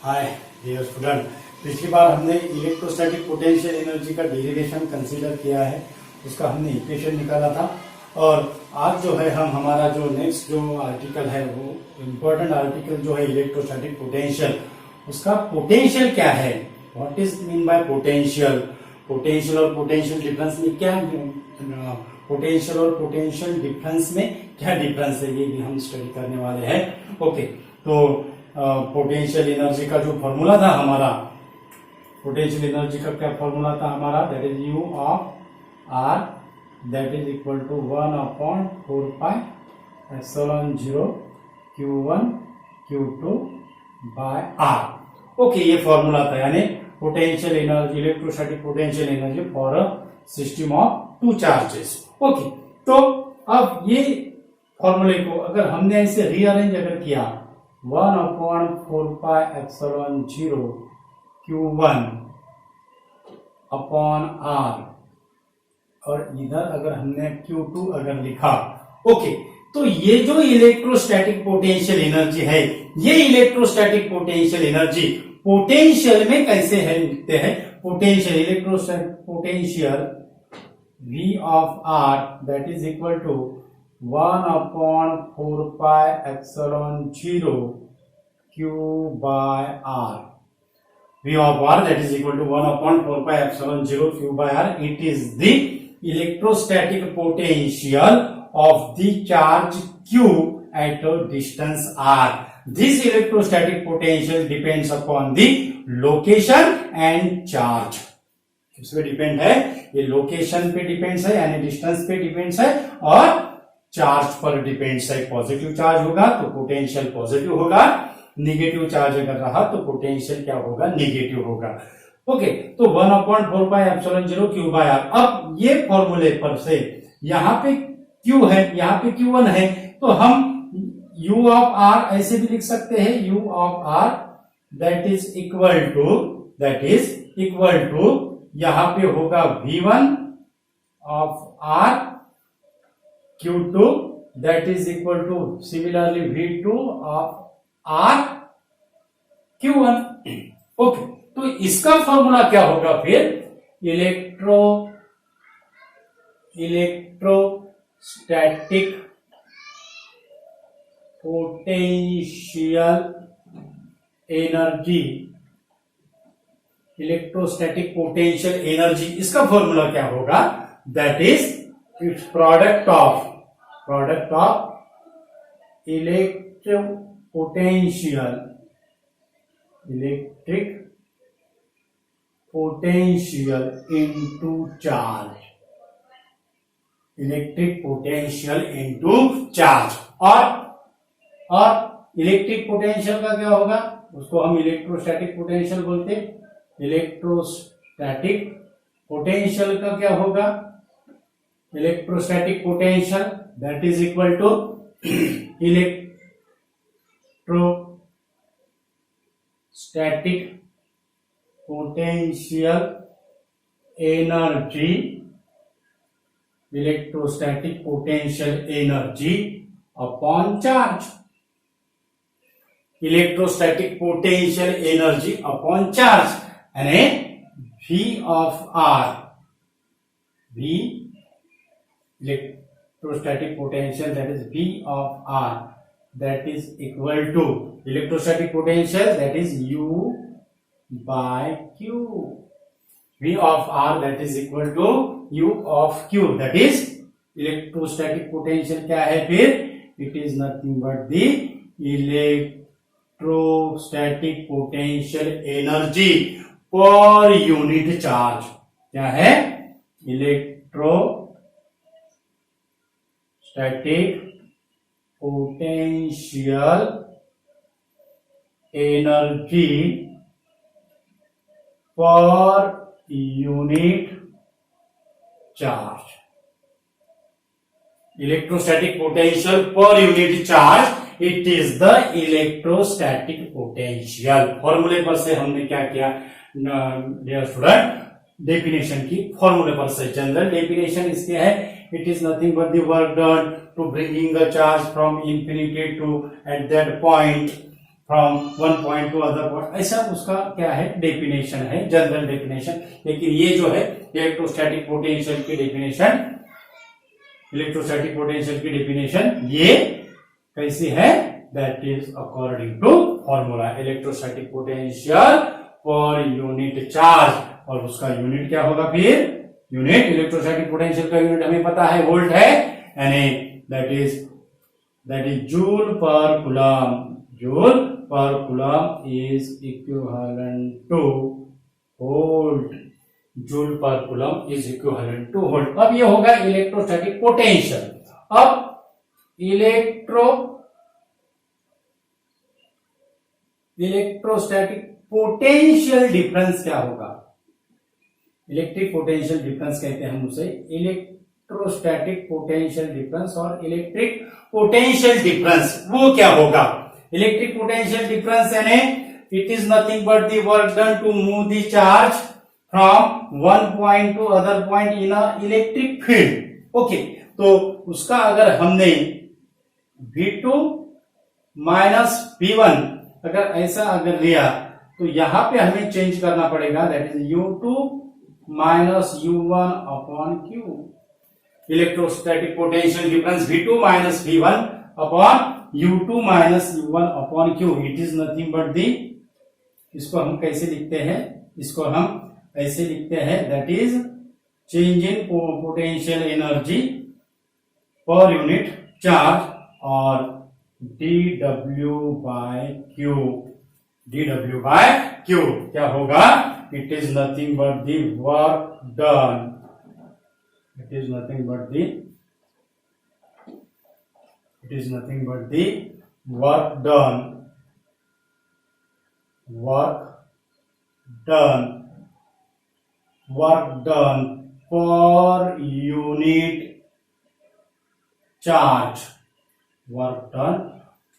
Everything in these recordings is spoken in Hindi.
हाय डियर स्टूडेंट, पिछली बार हमने इलेक्ट्रोस्टैटिक पोटेंशियल एनर्जी का डेरिवेशन कंसीडर किया है, उसका हमने इक्वेशन निकाला था। और आज जो है हम हमारा जो नेक्स्ट जो आर्टिकल है वो इम्पोर्टेंट आर्टिकल जो है इलेक्ट्रोस्टैटिक पोटेंशियल, उसका पोटेंशियल क्या है, what is mean by potential. Potential और पोटेंशियल डिफरेंस में क्या, पोटेंशियल और पोटेंशियल डिफरेंस में क्या डिफरेंस है, ये भी हम स्टडी करने वाले हैं। ओके, तो पोटेंशियल एनर्जी का जो फॉर्मूला था हमारा, पोटेंशियल एनर्जी का क्या फॉर्मूला था हमारा, that is U of R that is equal to 1/4 pi epsilon 0 Q1 Q2 by R. Okay, ये फॉर्मूला था, यानी potential energy, electrostatic potential energy for a system of two charges. Okay, तो अब ये फॉर्मूले को अगर हमने इसे रीअरेंज अगर किया 1/4 pi epsilon 0 Q1 upon are, और इधर अगर हमने Q2 अगर लिखा, ओके, तो ये जो इलेक्ट्रोस्टैटिक पोटेंशियल एनर्जी है, ये इलेक्ट्रोस्टैटिक पोटेंशियल एनर्जी पोटेंशियल में कैसे है लिखते हैं, potential electrostatic potential V of R that is equal to 1/4 pi epsilon 0 Q by R। V of R that is equal to 1/4 pi epsilon 0 Q by R. It is the electrostatic potential of the charge Q at a distance R. This electrostatic potential depends upon the location and charge. किस पे डिपेंड है, ये लोकेशन पे डिपेंड्स है यानी डिस्टेंस पे डिपेंड्स है, और चार्ज पर डिपेंड्स है। पॉजिटिव चार्ज होगा तो पोटेंशियल पॉजिटिव होगा, निगेटिव चार्ज अगर रहा तो पोटेंशियल क्या होगा, निगेटिव होगा। ओके, तो 1/4 pi epsilon 0 Q by R। अब ये फॉर्मूले पर से यहाँ पे Q है, यहाँ पे Q1 है, तो हम U ऑफ R ऐसे भी लिख सकते हैं, U of R that is equal to यहाँ पे होगा V1 of R Q2 that is equal to similarly V2 of R Q1। Okay, तो इसका फॉर्मूला क्या होगा फिर, electrostatic potential energy, electrostatic potential energy, इसका फॉर्मूला क्या होगा, that is its product of electric potential into charge, electric potential into charge. और इलेक्ट्रिक पोटेंशियल का क्या होगा, उसको हम इलेक्ट्रोस्टैटिक पोटेंशियल बोलते हैं। इलेक्ट्रोस्टैटिक पोटेंशियल का क्या होगा, electrostatic potential that is equal to electrostatic potential energy, electrostatic potential energy upon charge, electrostatic potential energy upon charge, यानी V of R, V electrostatic potential that is V of R that is equal to electrostatic potential that is U by Q. V of R that is equal to U of Q, that is electrostatic potential क्या है फिर, it is nothing but the electrostatic potential energy पर यूनिट चार्ज। क्या है, electrostatic potential energy per unit charge, electrostatic potential per unit charge, it is the electrostatic potential. फॉर्मूले पर से हमने क्या किया डियर स्टूडेंट, डेफिनेशन की फॉर्मूले पर से जनरल डेफिनेशन इसके है, it is nothing but the work done to bringing the charge from infinity to at that point from one point to other point, ऐसा उसका क्या है डेफिनेशन है, जनरल डेफिनेशन। लेकिन ये जो है इलेक्ट्रोस्टैटिक पोटेंशियल की डेफिनेशन, इलेक्ट्रोस्टैटिक पोटेंशियल की डेफिनेशन ये कैसी है, that is according to formula electrostatic potential per unit charge, और उसका यूनिट क्या होगा फिर, यूनिट इलेक्ट्रोस्टैटिक पोटेंशियल का यूनिट हमें पता है, वोल्ट है, यानी that is joule per coulomb, joule per coulomb is equivalent to volt, joule per coulomb is equivalent to volt. अब ये होगा इलेक्ट्रोस्टैटिक पोटेंशियल। अब इलेक्ट्रोस्टैटिक पोटेंशियल डिफरेंस क्या होगा, इलेक्ट्रिक पोटेंशियल डिफरेंस कहते हैं हम उसे, इलेक्ट्रोस्टैटिक पोटेंशियल डिफरेंस और इलेक्ट्रिक पोटेंशियल डिफरेंस वो क्या होगा। इलेक्ट्रिक पोटेंशियल डिफरेंस यानी it is nothing but the work done to move the charge from one point to other point in a electric field. Okay, तो उसका अगर हमने V2 माइनस V1 अगर ऐसा अगर लिया तो यहां पे हमें चेंज करना पड़ेगा, that is U2 minus U1 upon Q। Electrostatic potential difference V2 minus V1 upon U2 minus U1 upon Q, it is nothing but दी, इसको हम कैसे लिखते हैं, इसको हम ऐसे लिखते हैं, that is change in potential energy per unit charge, और dW by Q, dW by Q क्या होगा, it is nothing but the work done, it is nothing but the work done, work done per unit charge, work done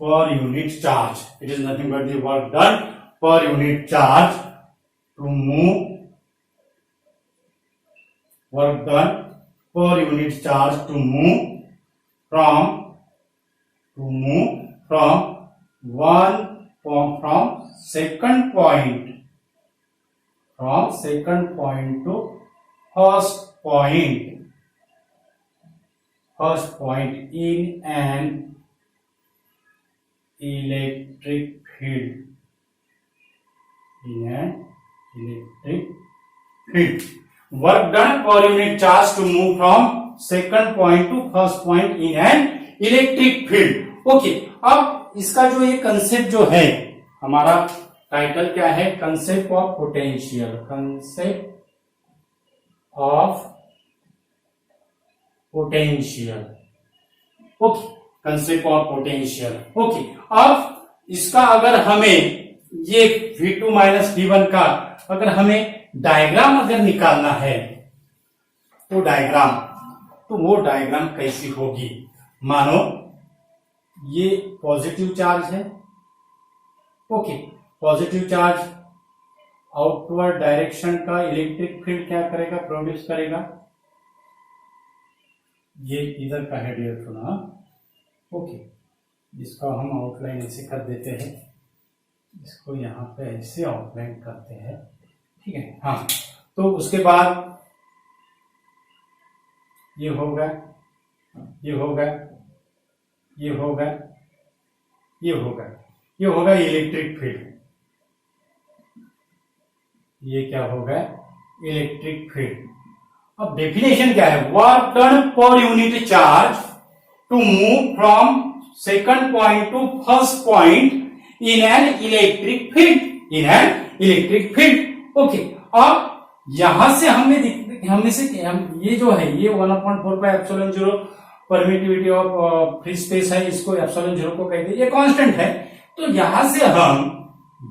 per unit charge, it is nothing but the work done per unit charge to move, work done per unit charge to move from second point to first point in an electric field, work done per unit charge to move from second point to first point in an electric field। Okay, अब इसका जो ये कंसेप्ट जो है, हमारा टाइटल क्या है, concept of potential, concept of potential. Okay, concept of potential. Okay, अब इसका अगर हमें ये V2 माइनस V1 का अगर हमें डायग्राम अगर निकालना है तो वो डायग्राम कैसी होगी, मानो ये पॉजिटिव चार्ज है। Okay, positive charge outward direction का इलेक्ट्रिक फील्ड क्या करेगा, प्रोड्यूस करेगा। ये इधर का है डियर सुना। ओके, इसका हम आउटलाइन ऐसे कर देते हैं, इसको यहाँ पे ऐसे आउटलाइन करते हैं, ठीक है। हाँ, तो उसके बाद ये होगा, ये होगा, ये होगा, ये होगा, ये होगा इलेक्ट्रिक फील्ड। ये क्या होगा, इलेक्ट्रिक फील्ड। अब डेफिनेशन क्या है, work done per unit charge to move from second point to first point in an electric field, in an electric field. Okay, अब यहां से हम ये जो है ये 1/4 pi epsilon 0 permittivity of free space है, इसको एप्सिलॉन 0 को कहते हैं, ये कांस्टेंट है। तो यहां से हम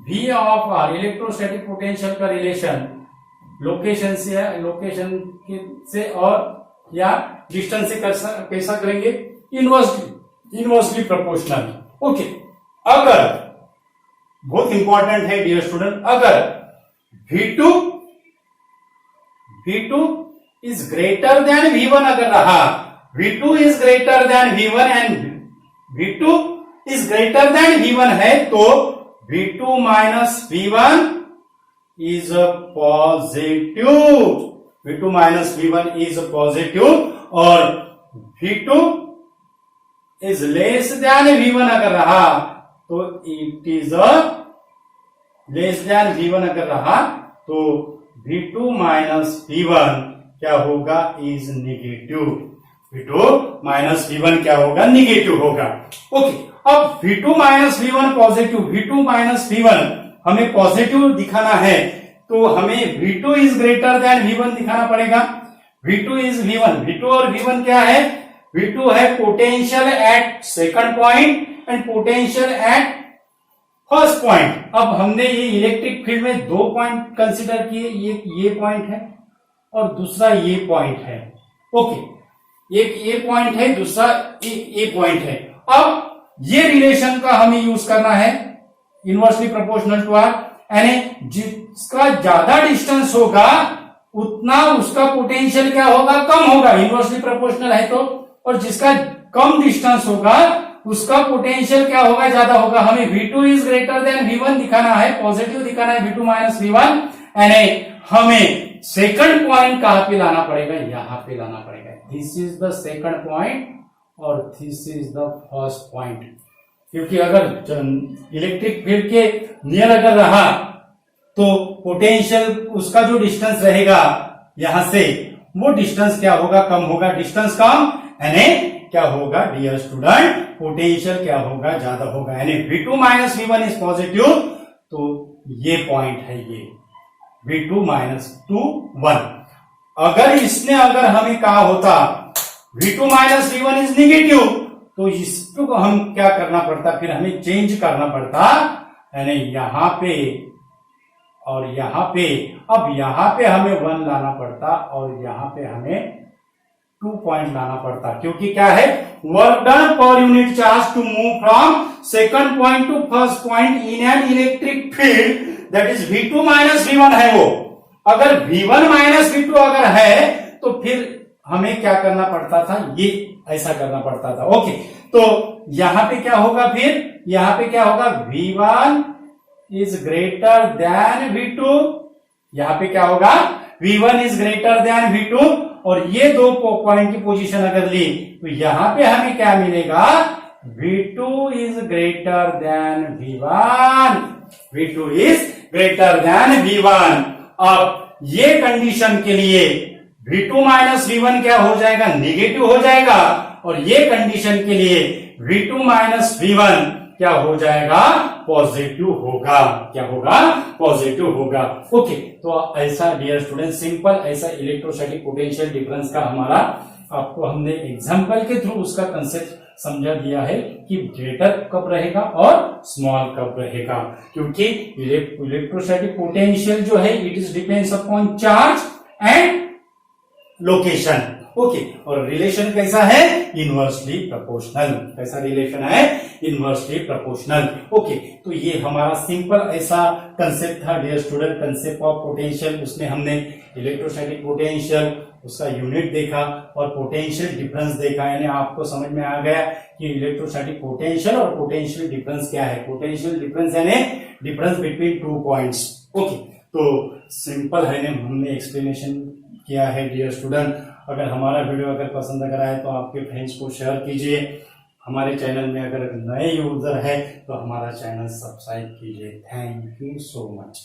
V of R electrostatic potential का रिलेशन लोकेशन से और या डिस्टेंस से कैसा करेंगे, इनवर्सली प्रोपोर्शनल। ओके, अगर बहुत इंपॉर्टेंट है डियर स्टूडेंट, अगर V2 is greater than V1 अगर रहा, V2 is greater than V1 and V2 is greater than V1 है, तो V2 minus V1 is a positive, V2 minus V1 is a positive और V2 is less than V1 अगर रहा तो it is a less than V1 अगर रहा तो V2 माइनस V1 क्या होगा, is negative. V2 minus V1 क्या होगा, नेगेटिव होगा। ओके, अब V2 minus V1 positive, V2 minus V1 हमें पॉजिटिव दिखाना है तो हमें V2 is greater than V1 दिखाना पड़ेगा। V2 इज V1, V2 और V1 क्या है, V2 है potential at second point and potential at first point. अब हमने ये इलेक्ट्रिक फील्ड में दो पॉइंट कंसीडर किए, एक ये पॉइंट है और दूसरा ये पॉइंट है। ओके, एक ये पॉइंट है, दूसरा ये पॉइंट है। अब ये रिलेशन का हमें यूज करना है इनवर्सली प्रोपोर्शनल टू आर, यानी जिसका ज्यादा डिस्टेंस होगा उतना उसका पोटेंशियल क्या होगा, कम होगा, इनवर्सली प्रोपोर्शनल है तो, और जिसका कम डिस्टेंस होगा उसका पोटेंशियल क्या होगा, ज्यादा होगा। हमें V2 is greater than V1 दिखाना है, पॉजिटिव दिखाना है, V2 माइनस V1, यानी हमें सेकंड पॉइंट कहां पे लाना पड़ेगा, यहां पे लाना पड़ेगा। This is the second point और this is the first point. क्योंकि अगर इलेक्ट्रिक फील्ड के नियर अगर रहा तो पोटेंशियल उसका जो डिस्टेंस रहेगा यहां से वो डिस्टेंस क्या होगा, कम होगा। डिस्टेंस कम यानी क्या होगा डियर स्टूडेंट, पोटेंशियल क्या होगा, ज्यादा होगा। यानी V2 minus V1 is positive, तो ये पॉइंट है ये V2 माइनस 1। अगर इसने अगर हमें कहा होता V2 minus V1 is negative तो इसको हम क्या करना पड़ता, फिर हमें चेंज करना पड़ता, यानी यहां पे और यहां पे। अब यहां पे हमें 1 लाना पड़ता और यहां पे हमें 2 पॉइंट लाना पड़ता, क्योंकि क्या है, work done per unit charge to move from second point to first point in an electric field that is V2 minus V1 है वो। अगर V1 माइनस V2 अगर है तो फिर हमें क्या करना पड़ता था, ये ऐसा करना पड़ता था। ओके, तो यहां पे क्या होगा, फिर यहां पे क्या होगा, V1 is greater than V2, यहां पे क्या होगा, V1 is greater than V2, और ये दो पॉइंट की पोजीशन अगर ली तो यहां पे हमें क्या मिलेगा, V2 is greater than V1, V2 is greater than V1। अब ये कंडीशन के लिए V2 माइनस V1 क्या हो जाएगा, नेगेटिव हो जाएगा, और ये कंडीशन के लिए V2 माइनस V1 क्या हो जाएगा, पॉजिटिव होगा। क्या होगा, पॉजिटिव होगा। ओके, तो ऐसा डियर स्टूडेंट सिंपल ऐसा इलेक्ट्रोस्टैटिक पोटेंशियल डिफरेंस का हमारा आपको हमने एग्जांपल के थ्रू उसका कंसेप्ट समझा दिया है कि ग्रेटर कब रहेगा और स्मॉल कब रहेगा। क्योंकि इलेक्ट्रोस्टैटिक पोटेंशियल जो है it is depends upon charge and location. Okay, और रिलेशन कैसा है, इनवर्सली प्रोपोर्शनल। कैसा रिलेशन है, इनवर्सली प्रोपोर्शनल। ओके, तो ये हमारा सिंपल ऐसा कंसेप्ट था dear student, concept of potential. उसमें हमने इलेक्ट्रोस्टैटिक पोटेंशियल उसका यूनिट देखा और पोटेंशियल डिफरेंस देखा, यानी आपको समझ में आ गया कि इलेक्ट्रोस्टैटिक पोटेंशियल और पोटेंशियल डिफरेंस क्या है। पोटेंशियल डिफरेंस यानी डिफरेंस बिटवीन 2 पॉइंट्स। ओके, तो सिंपल है, हमने एक्सप्लेनेशन किया है डियर स्टूडेंट। अगर हमारा वीडियो अगर पसंद अगर आए तो आपके फ्रेंड्स को शेयर कीजिए। हमारे चैनल में अगर नए यूजर है तो हमारा चैनल सब्सक्राइब कीजिए। Thank you so much.